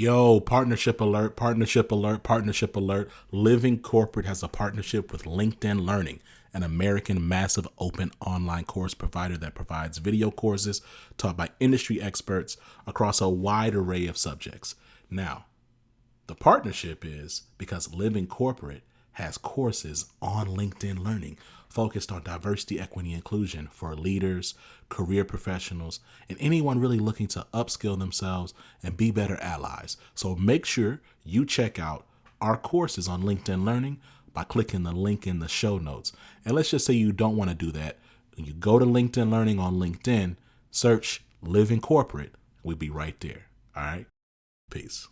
Yo, partnership alert, partnership alert, partnership alert. Living Corporate has a partnership with LinkedIn Learning, an American massive open online course provider that provides video courses taught by industry experts across a wide array of subjects. Now, the partnership is because Living Corporate has courses on LinkedIn Learning focused on diversity, equity, inclusion for leaders, career professionals, and anyone really looking to upskill themselves and be better allies. So make sure you check out our courses on LinkedIn Learning by clicking the link in the show notes. And let's just say you don't want to do that. When you go to LinkedIn Learning on LinkedIn, search Living Corporate. We'll be right there. All right? Peace.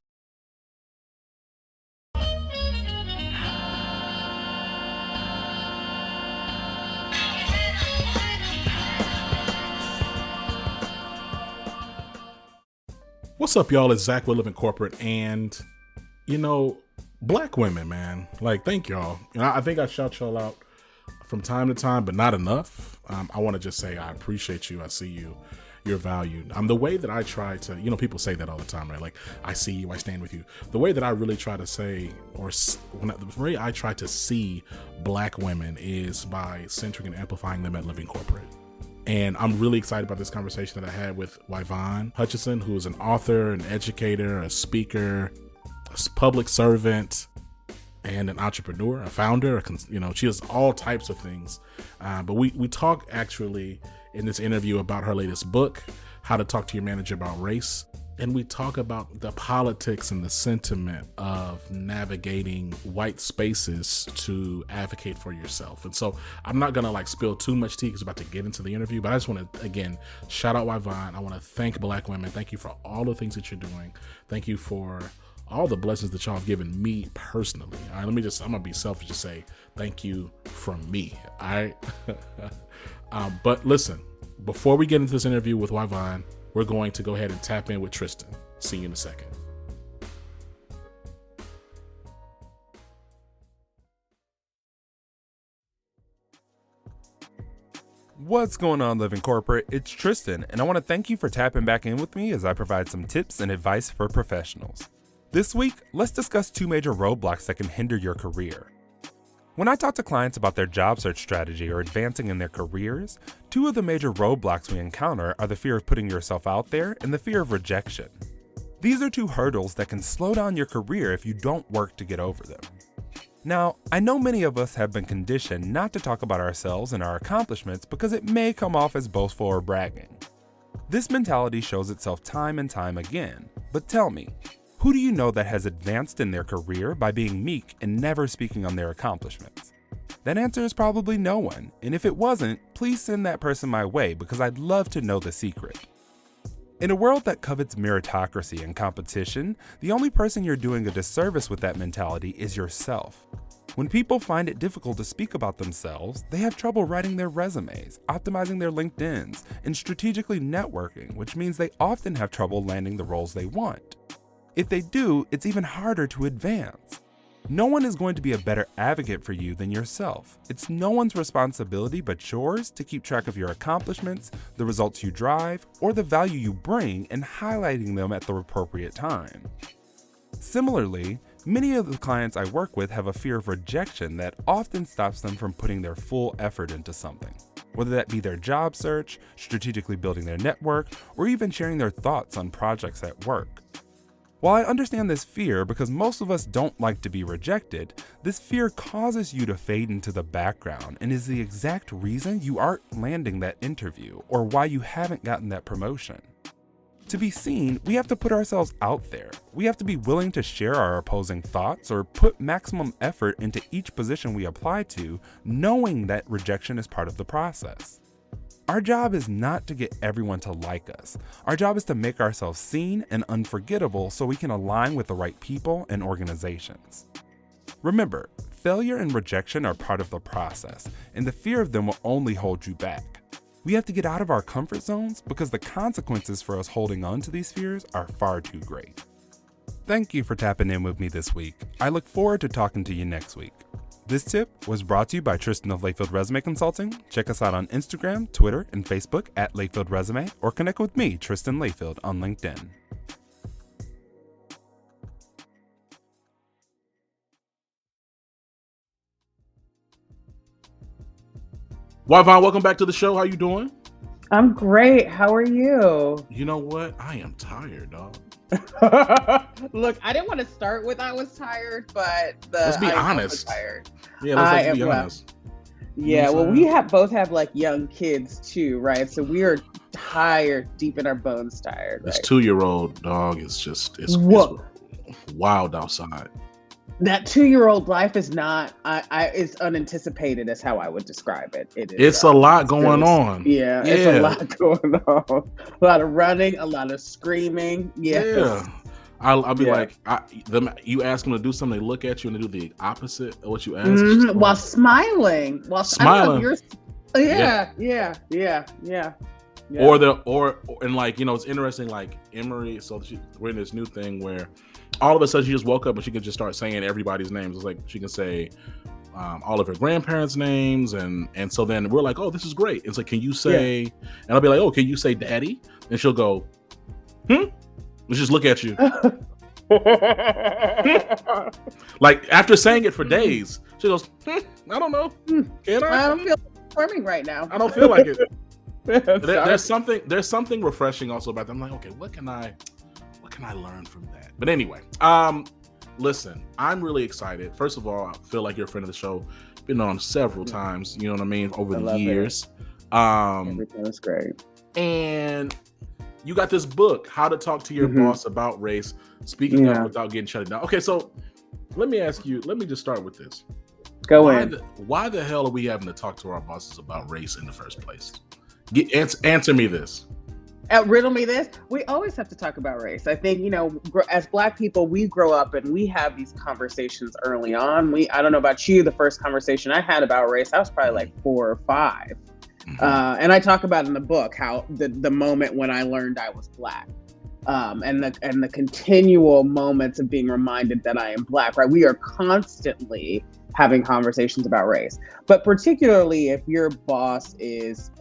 What's up, y'all? It's Zach with Living Corporate, and Black women, man. Like, thank y'all. I think I shout y'all out from time to time, but not enough. I want to just say I appreciate you. I see you. You're valued. The way that I try to, people say that all the time, right? Like, I see you, I stand with you. The way that I really try to say, the way I try to see Black women is by centering and amplifying them at Living Corporate. And I'm really excited about this conversation that I had with Y-Vonne Hutchinson, who is an author, an educator, a speaker, a public servant, and an entrepreneur, a founder. She does all types of things. But we talk actually in this interview about her latest book, How to Talk to Your Manager About Race. And we talk about the politics and the sentiment of navigating white spaces to advocate for yourself. And so I'm not going to spill too much tea because I'm about to get into the interview, but I just want to, again, shout out Y-Vonne. I want to thank Black women. Thank you for all the things that you're doing. Thank you for all the blessings that y'all have given me personally. All right, I'm going to be selfish to say thank you from me. All right. But listen, before we get into this interview with Y-Vonne, we're going to go ahead and tap in with Tristan. See you in a second. What's going on, Living Corporate? It's Tristan, and I want to thank you for tapping back in with me as I provide some tips and advice for professionals. This week, let's discuss 2 major roadblocks that can hinder your career. When I talk to clients about their job search strategy or advancing in their careers, 2 of the major roadblocks we encounter are the fear of putting yourself out there and the fear of rejection. These are 2 hurdles that can slow down your career if you don't work to get over them. Now, I know many of us have been conditioned not to talk about ourselves and our accomplishments because it may come off as boastful or bragging. This mentality shows itself time and time again, but tell me, who do you know that has advanced in their career by being meek and never speaking on their accomplishments? That answer is probably no one, and if it wasn't, please send that person my way because I'd love to know the secret. In a world that covets meritocracy and competition, the only person you're doing a disservice with that mentality is yourself. When people find it difficult to speak about themselves, they have trouble writing their resumes, optimizing their LinkedIns, and strategically networking, which means they often have trouble landing the roles they want. If they do, it's even harder to advance. No one is going to be a better advocate for you than yourself. It's no one's responsibility but yours to keep track of your accomplishments, the results you drive, or the value you bring and highlighting them at the appropriate time. Similarly, many of the clients I work with have a fear of rejection that often stops them from putting their full effort into something, whether that be their job search, strategically building their network, or even sharing their thoughts on projects at work. While I understand this fear because most of us don't like to be rejected, this fear causes you to fade into the background and is the exact reason you aren't landing that interview or why you haven't gotten that promotion. To be seen, we have to put ourselves out there. We have to be willing to share our opposing thoughts or put maximum effort into each position we apply to, knowing that rejection is part of the process. Our job is not to get everyone to like us. Our job is to make ourselves seen and unforgettable so we can align with the right people and organizations. Remember, failure and rejection are part of the process, and the fear of them will only hold you back. We have to get out of our comfort zones because the consequences for us holding on to these fears are far too great. Thank you for tapping in with me this week. I look forward to talking to you next week. This tip was brought to you by Tristan of Layfield Resume Consulting. Check us out on Instagram, Twitter, and Facebook at Layfield Resume, or connect with me, Tristan Layfield, on LinkedIn. Y-Vonne, welcome back to the show. How you doing? I'm great. How are you? You know what? I am tired, dog. Look, I didn't want to start with I was tired, but Let's be I am also honest. tired. Yeah, I let's am be well. honest. You know Yeah, what well, I'm we saying? both have like young kids too, right? So we are tired, deep in our bones tired, This right? 2-year-old dog is just it's What wild outside. that 2-year-old life is not it's unanticipated is how I would describe it. It is It's a lot it's going really on. yeah, it's a Yeah, lot going on. A lot of running, a lot of screaming. yeah. Yes. I'll be Yeah. like, you ask them to do something, they look at you and they do the opposite of what you ask. It's just While like smiling, I don't know if smiling. you're. Yeah. Yeah. Or and like, it's interesting, like Emery, so we're in this new thing where all of a sudden she just woke up and she could just start saying everybody's names. It's like she can say all of her grandparents' names, and so then we're like, oh, this is great. It's like, can you say? And I'll be like, oh, can you say daddy? And she'll go, and just look at you. Like after saying it for days, she goes, I don't know. Can I I? don't feel performing right now. I don't feel like it. There's Sorry. something refreshing also about that. I'm like, okay, what can I learn from that? But anyway, listen, I'm really excited. First of all, I feel like you're a friend of the show. Been on several times, you know what I mean, over the years. Everything was great. And you got this book, How to Talk to Your Boss About Race. Speaking of without getting shut down. Okay, so let me just start with this. Why the hell are we having to talk to our bosses about race in the first place? Answer me this. Riddle me this. We always have to talk about race. I think, as Black people, we grow up and we have these conversations early on. I don't know about you, the first conversation I had about race, I was probably like 4 or 5. And I talk about in the book how the moment when I learned I was Black. And the continual moments of being reminded that I am Black, right? We are constantly having conversations about race, but particularly if your boss is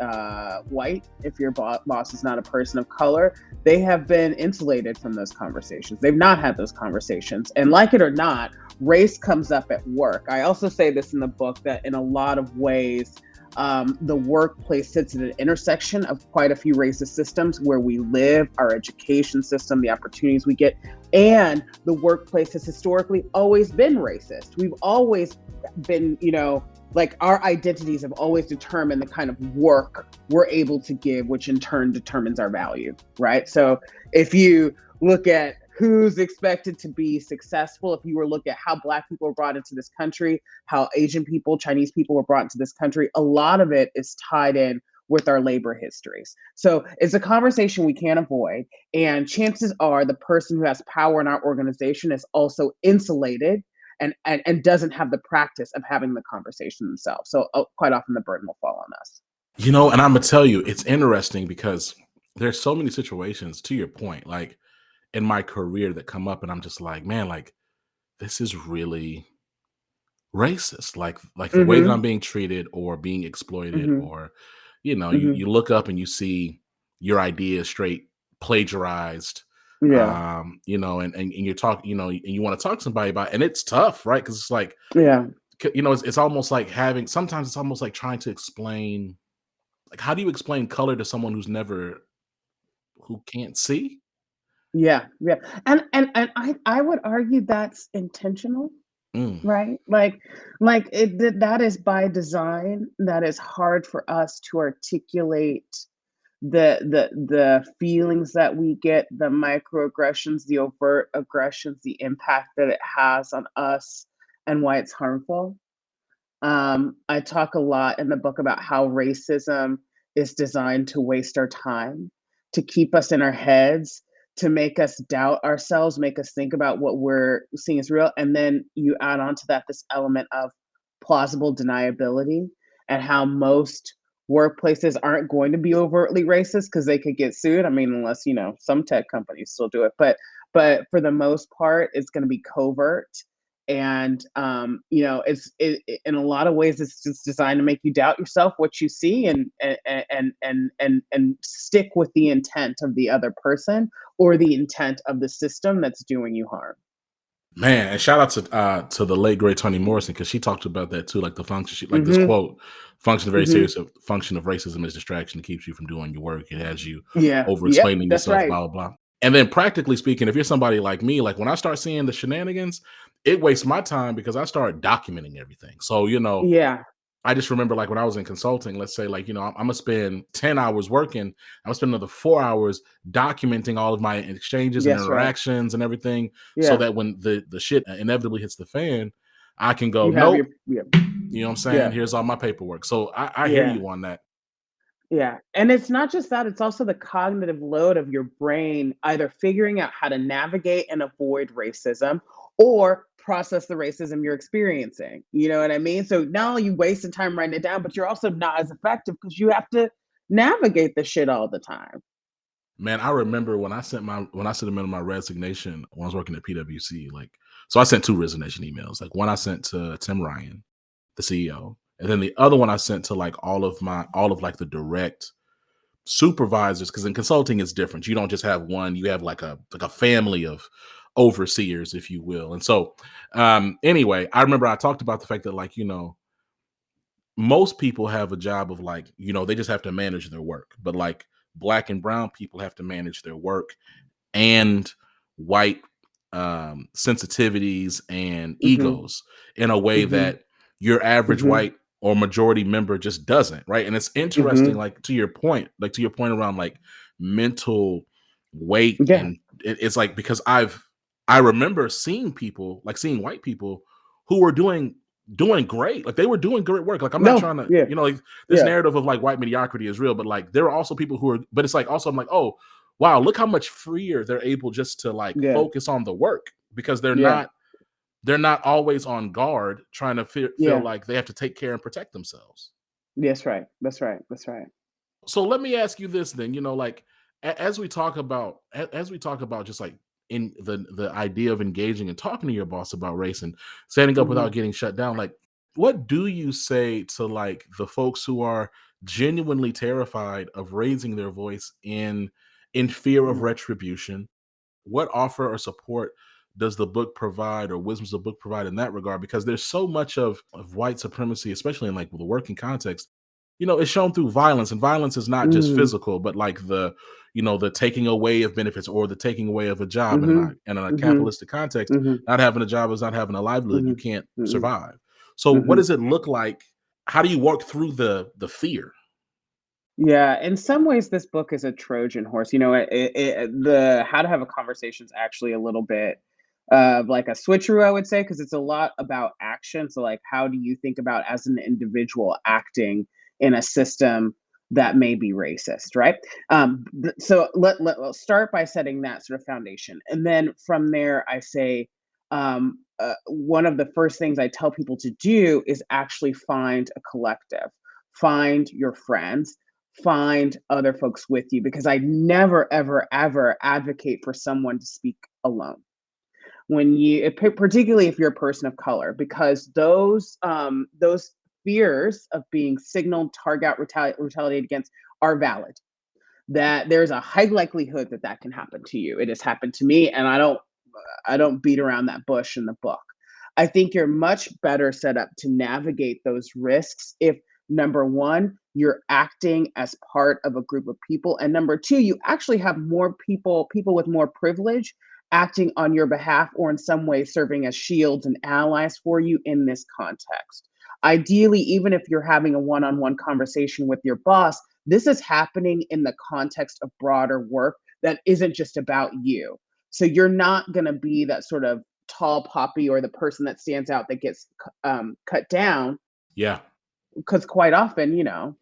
white, if your boss is not a person of color, they have been insulated from those conversations. They've not had those conversations. And like it or not, race comes up at work. I also say this in the book that in a lot of ways, the workplace sits at an intersection of quite a few racist systems where we live, our education system, the opportunities we get, and the workplace has historically always been racist. We've always been, like our identities have always determined the kind of work we're able to give, which in turn determines our value, right? So if you look at who's expected to be successful, if you were to look at how Black people were brought into this country, how Asian people, Chinese people were brought into this country, a lot of it is tied in with our labor histories. So it's a conversation we can't avoid. And chances are the person who has power in our organization is also insulated and doesn't have the practice of having the conversation themselves. So quite often the burden will fall on us. And I'm going to tell you, it's interesting because there's so many situations, to your point, like in my career that come up and I'm just like, man, like this is really racist. Like the way that I'm being treated or being exploited, or, you look up and you see your idea straight plagiarized. Yeah. And you're talking, and you want to talk to somebody about it, and it's tough, right? Because it's like, Yeah. it's almost like sometimes it's almost like trying to explain, like, how do you explain color to someone who can't see? Yeah. And I would argue that's intentional. Mm, Right? That is by design. That is hard for us to articulate the feelings that we get, the microaggressions, the overt aggressions, the impact that it has on us and why it's harmful. I talk a lot in the book about how racism is designed to waste our time, to keep us in our heads, to make us doubt ourselves, make us think about what we're seeing as real. And then you add on to that this element of plausible deniability and how most workplaces aren't going to be overtly racist because they could get sued. I mean, unless, some tech companies still do it. But for the most part, it's going to be covert and in a lot of ways it's just designed to make you doubt yourself, what you see, and stick with the intent of the other person or the intent of the system that's doing you harm. Man, and shout out to the late great Toni Morrison, because she talked about that too. Like the function, like this Mm-hmm. quote: "Function a very Mm-hmm. serious function of racism is distraction. It keeps you from doing your work. It has you Yeah. over Yep. explaining That's yourself, right. blah blah blah." And then practically speaking, if you're somebody like me, like when I start seeing the shenanigans, it wastes my time because I start documenting everything. So Yeah. I just remember like when I was in consulting, let's say like, I'm gonna spend 10 hours working, I'm gonna spend another 4 hours documenting all of my exchanges and Yes. Right. interactions and everything, so Yeah. that when the shit inevitably hits the fan, I can go, You have your. nope, Yeah. you know what I'm saying? Yeah. Here's all my paperwork. So I hear Yeah. you on that. Yeah, and it's not just that, it's also the cognitive load of your brain either figuring out how to navigate and avoid racism or process the racism you're experiencing. You know what I mean? So not only you wasting time writing it down, but you're also not as effective because you have to navigate the shit all the time. Man, I remember when I submitted my resignation when I was working at PwC, like, so I sent two resignation emails. Like one I sent to Tim Ryan, the CEO, and then the other one I sent to like all of like the direct supervisors, because in consulting it's different. You don't just have one, you have like a family of overseers, if you will. And so anyway, I remember I talked about the fact that like, most people have a job of like, they just have to manage their work, but like black and brown people have to manage their work and white sensitivities and Mhm. egos in a way Mhm. that your average Mhm. white or majority member just doesn't, right? And it's interesting, Mhm. like to your point around like mental weight, Yeah. and it's like because I remember seeing people, like seeing white people who were doing great, like they were doing great work. Like I'm not No. trying to, Yeah. like this Yeah. narrative of like white mediocrity is real, but like there are also people who are, but it's like also I'm like, oh, wow, look how much freer they're able just to like Yeah. focus on the work, because Yeah. they're not always on guard trying to feel Yeah. like they have to take care and protect themselves. That's right. That's right. That's right. So let me ask you this then, like as we talk about just like in the idea of engaging and talking to your boss about race and standing up Mhm. without getting shut down, like what do you say to like the folks who are genuinely terrified of raising their voice in fear of Mhm. retribution? What offer or support does the book provide, or wisdom does the book provide in that regard? Because there's so much of white supremacy, especially in like the working context, it's shown through violence, and violence is not just Mm. physical, but like the taking away of benefits or the taking away of a job. And Mhm. in a Mhm. capitalistic context, Mhm. not having a job is not having a livelihood. You Mhm. can't Mhm. survive. So what Mhm. does it look like? How do you work through the fear? Yeah, in some ways, this book is a Trojan horse. The How to Have a Conversation is actually a little bit of like a switcheroo, I would say, because it's a lot about action. So, like, how do you think about as an individual acting in a system that may be racist, right? So let's start by setting that sort of foundation, and then from there, I say one of the first things I tell people to do is actually find a collective, find your friends, find other folks with you, because I never, ever, ever advocate for someone to speak alone. Particularly if you're a person of color, because those fears of being signaled, target, retaliated against are valid. That there's a high likelihood that that can happen to you. It has happened to me, and I don't beat around that bush in the book. I think you're much better set up to navigate those risks if number one, you're acting as part of a group of people. And number two, you actually have more people with more privilege acting on your behalf or in some way serving as shields and allies for you in this context. Ideally, even if you're having a one on one conversation with your boss, this is happening in the context of broader work that isn't just about you. So you're not going to be that sort of tall poppy or the person that stands out that gets cut down, Yeah. because quite often,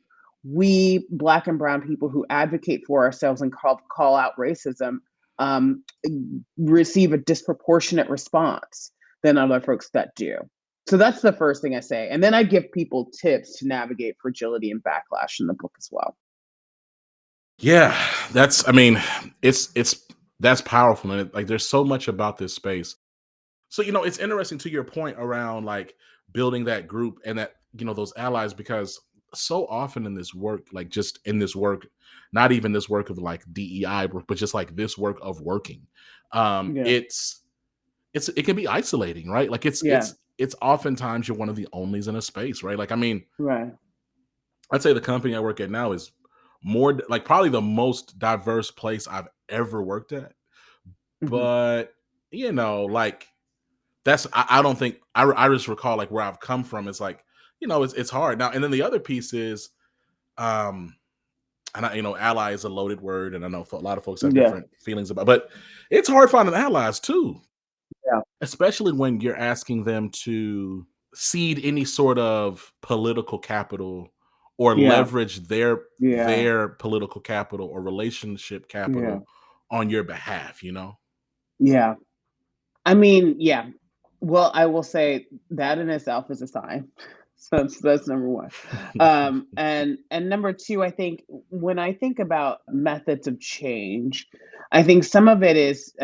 we black and brown people who advocate for ourselves and call out racism um, receive a disproportionate response than other folks that do. So that's the first thing I say, and then I give people tips to navigate fragility and backlash in the book as well. Yeah, I mean, it's that's powerful, and like there's so much about this space. So, it's interesting to your point around like building that group and that, those allies, because so often in this work, like just in this work, not even this work of like DEI work, but just like this work of working, Yeah. it's it can be isolating, right? Like Yeah. it's oftentimes you're one of the onlys in a space, right? Like I mean, Right. I'd say the company I work at now is more like probably the most diverse place I've ever worked at. Hmm. But like that's I don't think I just recall like where I've come from. It's like it's hard now. And then the other piece is um and ally is a loaded word, and I know a lot of folks have Yeah. different feelings about, but it's hard finding allies too, Yeah. especially when you're asking them to cede any sort of political capital or Yeah. leverage their Yeah. political capital or relationship Yeah. capital on your behalf. Yeah. I mean, yeah. Well, I will say that in itself is a sign. So that's number one. And number two, I think when I think about methods of change, I think some of it's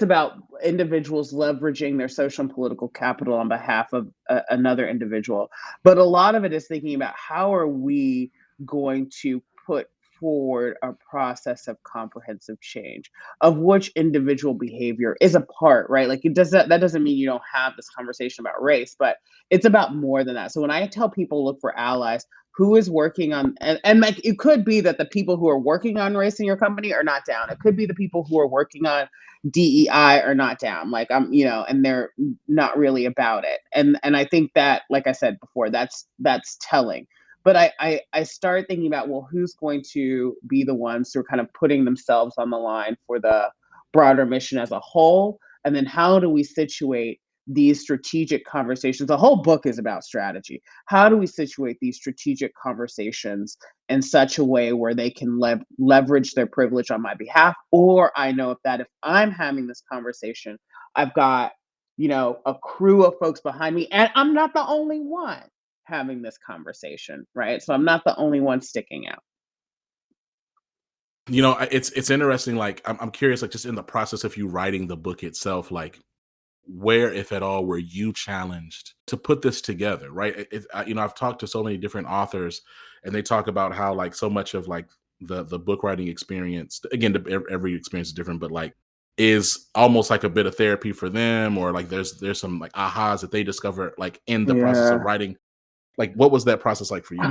about individuals leveraging their social and political capital on behalf of another individual. But a lot of it is thinking about how are we going to put forward a process of comprehensive change of which individual behavior is a part, right? Like that doesn't mean you don't have this conversation about race, but it's about more than that. So when I tell people look for allies, who is working on and like it could be that the people who are working on race in your company are not down. It could be the people who are working on DEI are not down. Like and they're not really about it. And I think that, like I said before, that's telling. But I start thinking about, well, who's going to be the ones who are kind of putting themselves on the line for the broader mission as a whole, and then how do we situate these strategic conversations? The whole book is about strategy. How do we situate these strategic conversations in such a way where they can leverage their privilege on my behalf, or I know if I'm having this conversation, I've got a crew of folks behind me, and I'm not the only one having this conversation, right? So I'm not the only one sticking out. It's interesting. Like I'm curious, like just in the process of you writing the book itself, like where, if at all, were you challenged to put this together? Right? I've talked to so many different authors, and they talk about how like so much of like the book writing experience. Again, every experience is different, but like is almost like a bit of therapy for them, or like there's some like ahas that they discover like in the process of Yeah. writing. Like, what was that process like for you?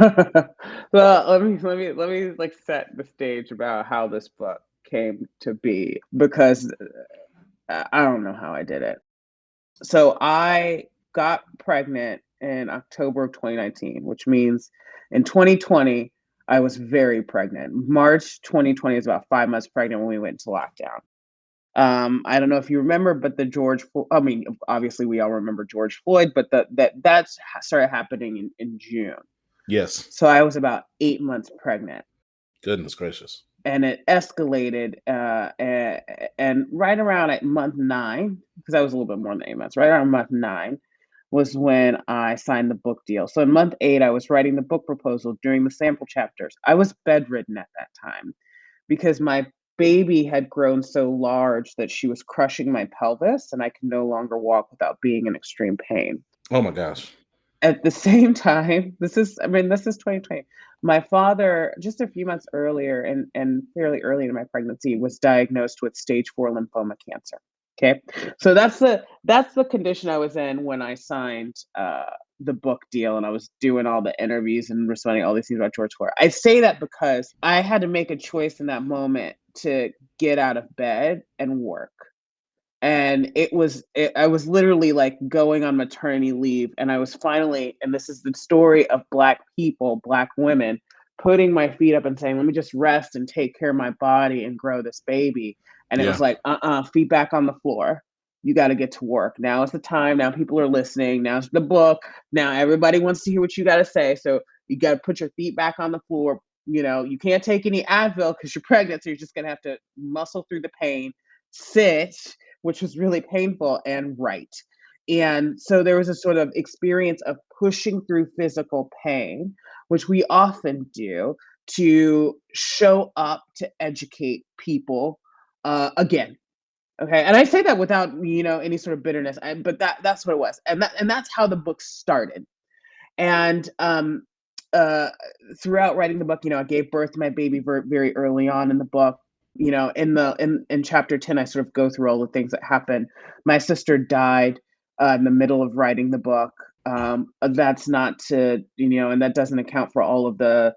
Well, let me like set the stage about how this book came to be, because I don't know how I did it. So I got pregnant in October of 2019, which means in 2020 I was very pregnant. March 2020 is about 5 months pregnant when we went into lockdown. I don't know if you remember, but I mean, obviously we all remember George Floyd, but started happening in June. Yes. So I was about 8 months pregnant, Goodness gracious. and it escalated. And right around at month nine, because I was a little bit more than 8 months, right around month nine was when I signed the book deal. So in month eight, I was writing the book proposal during the sample chapters. I was bedridden at that time because my baby had grown so large that she was crushing my pelvis, and I could no longer walk without being in extreme pain. Oh my gosh. At the same time, this is 2020. My father, just a few months earlier and fairly early in my pregnancy, was diagnosed with stage 4 lymphoma cancer. Okay. So that's the condition I was in when I signed the book deal, and I was doing all the interviews and responding to all these things about George Floyd. I say that because I had to make a choice in that moment to get out of bed and work. And I was literally like going on maternity leave, and I was finally, and this is the story of Black people, Black women, putting my feet up and saying, let me just rest and take care of my body and grow this baby. And it was Yeah. like, feet back on the floor. You got to get to work. Now is the time. Now people are listening. Now's the book. Now everybody wants to hear what you got to say. So you got to put your feet back on the floor. You can't take any Advil because you're pregnant. So you're just going to have to muscle through the pain, sit, which was really painful, and write. And so there was a sort of experience of pushing through physical pain, which we often do, to show up to educate people again. Okay. And I say that without, any sort of bitterness, but that's what it was. And that's how the book started. And uh, throughout writing the book, I gave birth to my baby very, very early on in the book. in chapter 10, I sort of go through all the things that happened. My sister died in the middle of writing the book. That's not to, and that doesn't account for all of the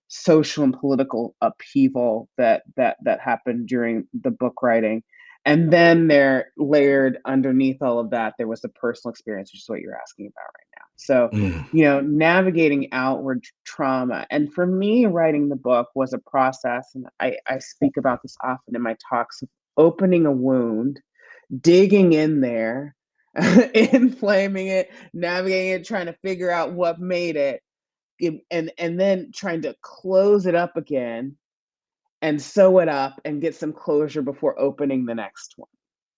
social and political upheaval that happened during the book writing. And then there layered underneath all of that, there was the personal experience, which is what you're asking about right now. So, Mm. navigating outward trauma. And for me, writing the book was a process. And I speak about this often in my talks of opening a wound, digging in there, inflaming it, navigating it, trying to figure out what made it, and then trying to close it up again and sew it up and get some closure before opening the next one.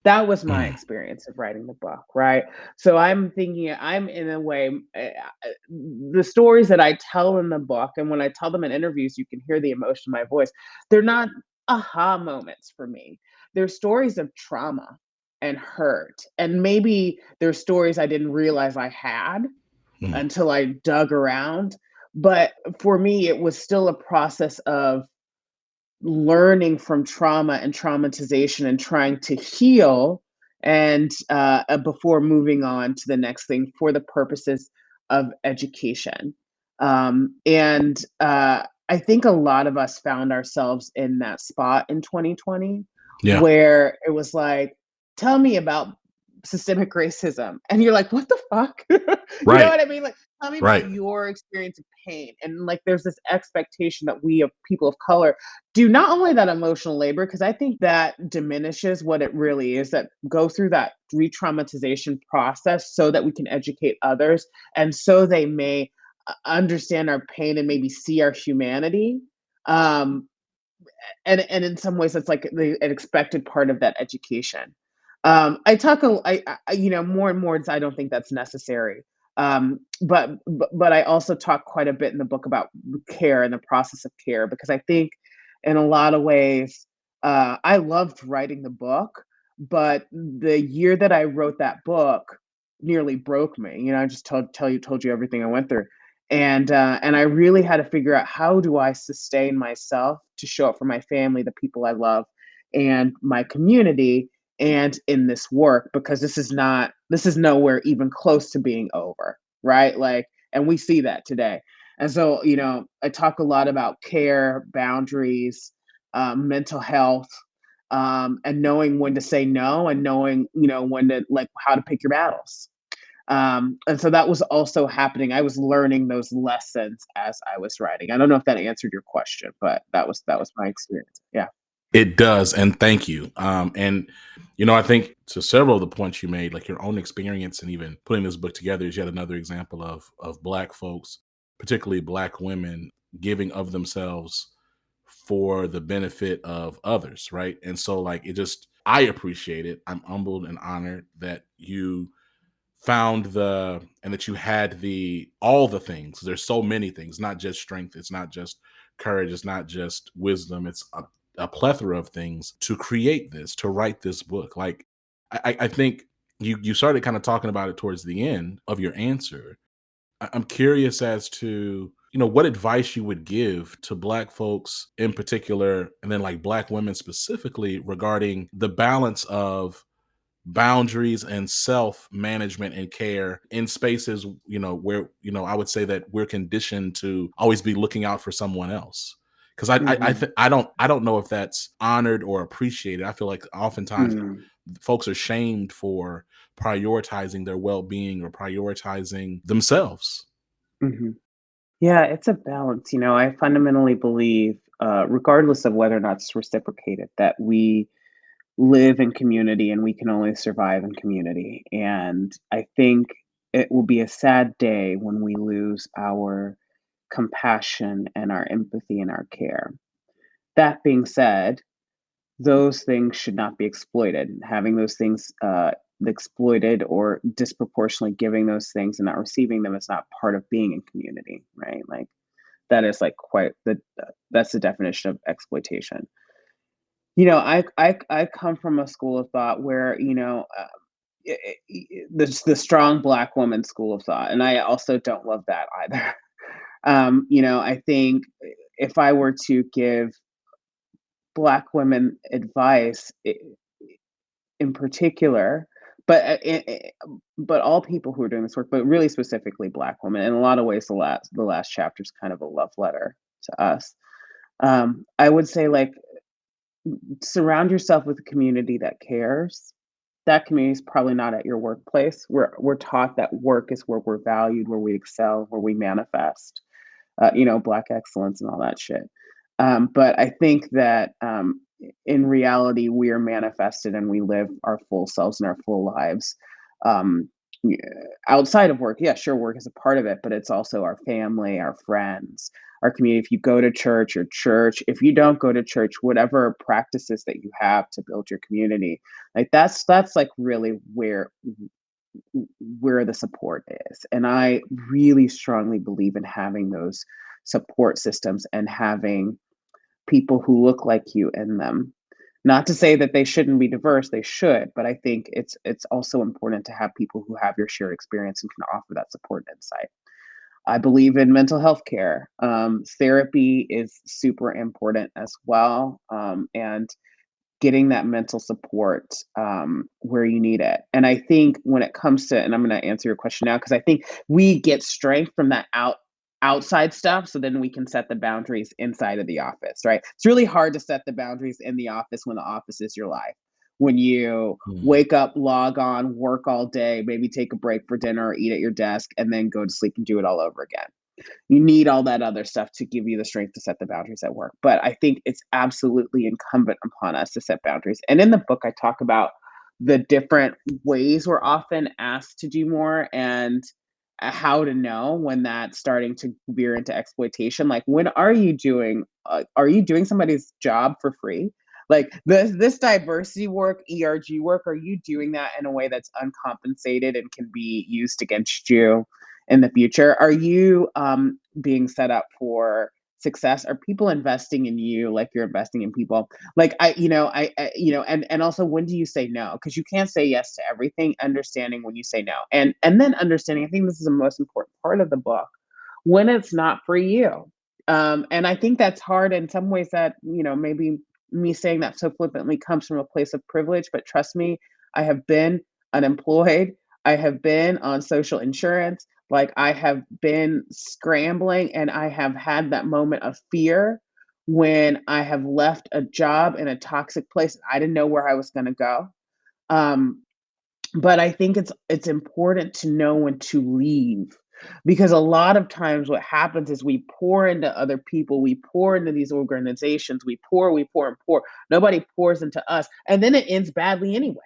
That was my Mm. experience of writing the book, right? So I'm thinking, I'm in a way, the stories that I tell in the book, and when I tell them in interviews, you can hear the emotion in my voice. They're not aha moments for me. They're stories of trauma and hurt. And maybe they're stories I didn't realize I had Mm. until I dug around. But for me, it was still a process of learning from trauma and traumatization and trying to heal and before moving on to the next thing for the purposes of education. And I think a lot of us found ourselves in that spot in 2020 Yeah. where it was like, tell me about systemic racism. And you're like, what the fuck? You know Right. what I mean? Like, tell me Right. about your experience of pain. And like, there's this expectation that we, of people of color, do not only that emotional labor, because I think that diminishes what it really is, that go through that re-traumatization process so that we can educate others and so they may understand our pain and maybe see our humanity. Um, and in some ways, it's like an expected part of that education. I talk, more and more. I don't think that's necessary. But I also talk quite a bit in the book about care and the process of care because I think, in a lot of ways, I loved writing the book, but the year that I wrote that book nearly broke me. I just told you everything I went through, and I really had to figure out, how do I sustain myself to show up for my family, the people I love, and my community, and in this work, because this is nowhere even close to being over, right? Like, and we see that today. And so, I talk a lot about care, boundaries, mental health, and knowing when to say no, and knowing, when to, like, how to pick your battles. And so that was also happening. I was learning those lessons as I was writing. I don't know if that answered your question, but that was my experience. Yeah. It does, and thank you. And I think to several of the points you made, like your own experience and even putting this book together, is yet another example of Black folks, particularly Black women, giving of themselves for the benefit of others, right? And so, like, I appreciate it. I'm humbled and honored that you found and that you had all the things. There's so many things, not just strength, it's not just courage, it's not just wisdom, it's a plethora of things to create this, to write this book. Like, I think you started kind of talking about it towards the end of your answer. I'm curious as to what advice you would give to Black folks in particular, and then like Black women specifically, regarding the balance of boundaries and self management and care in spaces where I would say that we're conditioned to always be looking out for someone else, because Hmm. I don't know if that's honored or appreciated. I feel like oftentimes Mm. folks are shamed for prioritizing their well-being or prioritizing themselves. Hmm. Yeah, it's a balance. I fundamentally believe, regardless of whether or not it's reciprocated, that we live in community and we can only survive in community. And I think it will be a sad day when we lose our compassion and our empathy and our care. That being said, those things should not be exploited. Having those things exploited, or disproportionately giving those things and not receiving them, is not part of being in community, right? Like, that is like quite that's the definition of exploitation. I come from a school of thought where, the strong Black woman school of thought, and I also don't love that either. I think if I were to give Black women advice in particular, but but all people who are doing this work, but really specifically Black women. In a lot of ways, the last chapter is kind of a love letter to us. I would say, like, surround yourself with a community that cares. That community is probably not at your workplace. We're taught that work is where we're valued, where we excel, where we manifest, Black excellence and all that shit. But I think that in reality, we are manifested and we live our full selves and our full lives. Um, yeah, outside of work, yeah, sure, work is a part of it, but it's also our family, our friends, our community. If you go to church, your church. If you don't go to church, whatever practices that you have to build your community, like that's like really where the support is. And I really strongly believe in having those support systems and having people who look like you in them. Not to say that they shouldn't be diverse, they should, but I think it's also important to have people who have your shared experience and can offer that support and insight. I believe in mental health care. Therapy is super important as well, and getting that mental support where you need it. And I think when it comes to, and I'm going to answer your question now because I think we get strength from that outside stuff, so then we can set the boundaries inside of the office, right? It's really hard to set the boundaries in the office when the office is your life. When you Mm. wake up, log on, work all day, maybe take a break for dinner, or eat at your desk, and then go to sleep and do it all over again. You need all that other stuff to give you the strength to set the boundaries at work. But I think it's absolutely incumbent upon us to set boundaries. And in the book, I talk about the different ways we're often asked to do more and how to know when that's starting to veer into exploitation. Like, when are you doing somebody's job for free? Like this diversity work, ERG work, are you doing that in a way that's uncompensated and can be used against you in the future? Are you being set up for success? Are people investing in you like you're investing in people? Like and also, when do you say no? Because you can't say yes to everything. Understanding when you say no, and then understanding. I think this is the most important part of the book, when it's not for you. And I think that's hard in some ways. That maybe me saying that so flippantly comes from a place of privilege, but trust me, I have been unemployed. I have been on social insurance. Like, I have been scrambling and I have had that moment of fear when I have left a job in a toxic place. I didn't know where I was going to go. Um, but I think it's important to know when to leave, because a lot of times what happens is we pour into other people, we pour into these organizations, we pour and pour. Nobody pours into us, and then it ends badly anyways.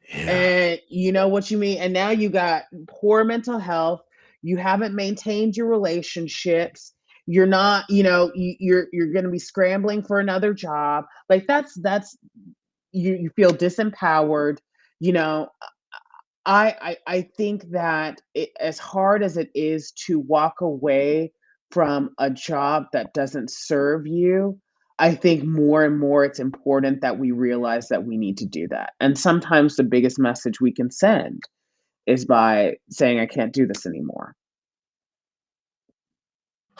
Yeah. And you know what you mean? And now you got poor mental health. You haven't maintained your relationships. You're not, you're going to be scrambling for another job. Like, that's you feel disempowered. You know, I think that as hard as it is to walk away from a job that doesn't serve you, I think more and more it's important that we realize that we need to do that. And sometimes the biggest message we can send is by saying, I can't do this anymore.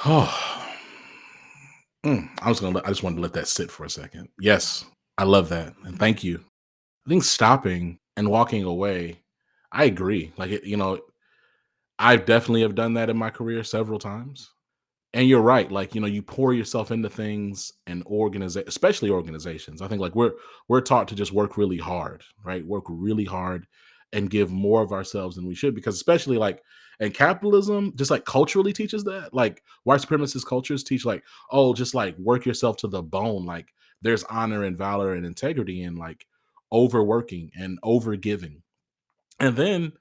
Oh, I just wanted to let that sit for a second. Yes, I love that, and thank you. I think stopping and walking away, I agree. Like, I definitely have done that in my career several times. And you're right. Like, you pour yourself into things and especially organizations. I think, like, we're taught to just work really hard, right? Work really hard and give more of ourselves than we should, because especially like in capitalism, just like culturally teaches that. Like, white supremacist cultures teach, like, oh, just like work yourself to the bone. Like, there's honor and valor and integrity in like overworking and overgiving. And then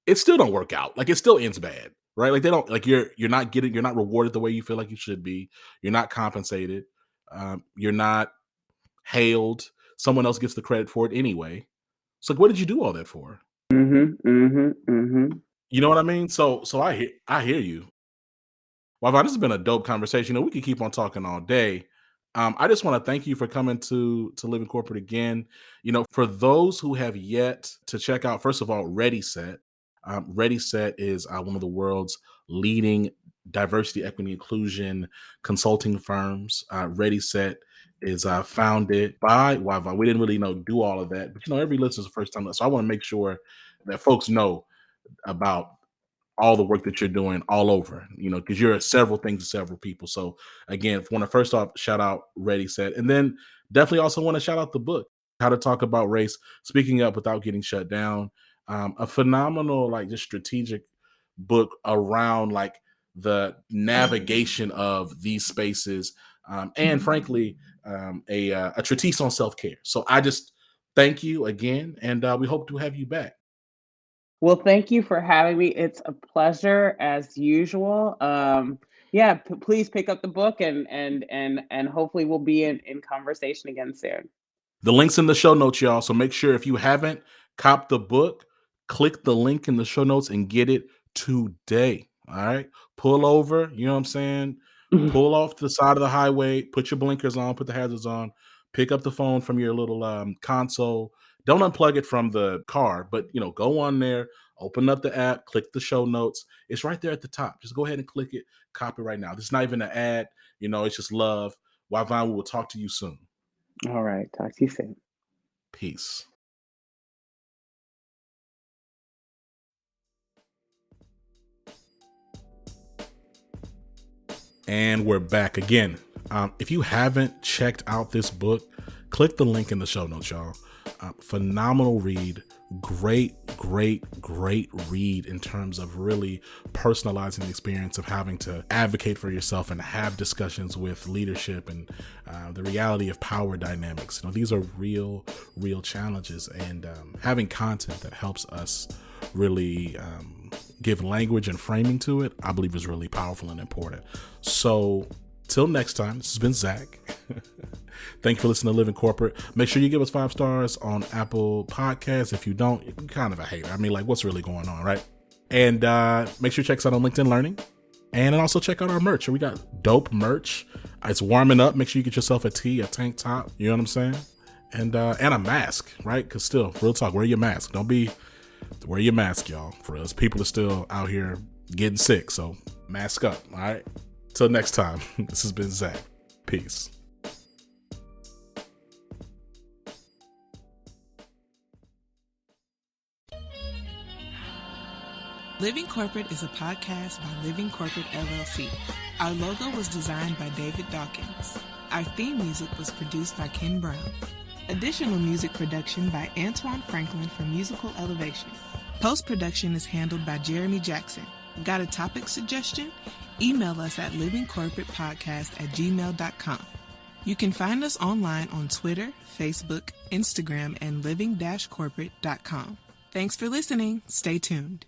it still don't work out. Like, it still ends bad, right? Like, they don't, like, you're not rewarded the way you feel like you should be. You're not compensated. You're not hailed. Someone else gets the credit for it anyway. It's like, what did you do all that for? Mhm, mhm, mhm. You know what I mean? So I hear you. Well, Vaughn, this has been a dope conversation. We could keep on talking all day. I just want to thank you for coming to Living Corporate again. For those who have yet to check out, first of all, Ready Set. Ready Set is one of the world's leading diversity, equity, inclusion consulting firms. Ready Set is founded by Y-Vonne. We didn't really do all of that, but every listener's the first time. So I want to make sure that folks know about all the work that you're doing all over, because you're several things to several people. So again, want to first off shout out Ready Set, and then definitely also want to shout out the book, How to Talk About Race, Speaking Up Without Getting Shut Down. A phenomenal, just strategic book around the navigation of these spaces, and frankly, a treatise on self-care. So I just thank you again, and we hope to have you back. Well, thank you for having me. It's a pleasure as usual. Yeah, please pick up the book and hopefully we'll be in conversation again soon. The link's in the show notes, y'all. So make sure if you haven't copped the book, click the link in the show notes and get it today. All right. Pull over, you know what I'm saying? Pull off to the side of the highway, put your blinkers on, put the hazards on, pick up the phone from your little console. Don't unplug it from the car, but go on there, open up the app, click the show notes. It's right there at the top. Just go ahead and click it, copy right now. This is not even an ad, it's just love. Y-Vonne, we will talk to you soon. All right. Talk to you soon. Peace. And we're back again. If you haven't checked out this book, click the link in the show notes, y'all. Phenomenal read. Great read in terms of really personalizing the experience of having to advocate for yourself and have discussions with leadership and the reality of power dynamics. These are real challenges, and having content that helps us really give language and framing to it, I believe is really powerful and important. So till next time, this has been Zach. Thank you for listening to Living Corporate. Make sure you give us 5 stars on Apple Podcasts. If you don't, you're kind of a hater. I mean, what's really going on, right? And make sure you check us out on LinkedIn Learning. And then also check out our merch. We got dope merch. It's warming up. Make sure you get yourself a tee, a tank top. You know what I'm saying? And a mask, right? Because still, real talk, wear your mask. Wear your mask, y'all. For us, people are still out here getting sick. So mask up, all right? Till next time, this has been Zach. Peace. Living Corporate is a podcast by Living Corporate LLC. Our logo was designed by David Dawkins. Our theme music was produced by Ken Brown. Additional music production by Antoine Franklin for Musical Elevation. Post-production is handled by Jeremy Jackson. Got a topic suggestion? Email us at livingcorporatepodcast@gmail.com. You can find us online on Twitter, Facebook, Instagram, and living-corporate.com. Thanks for listening. Stay tuned.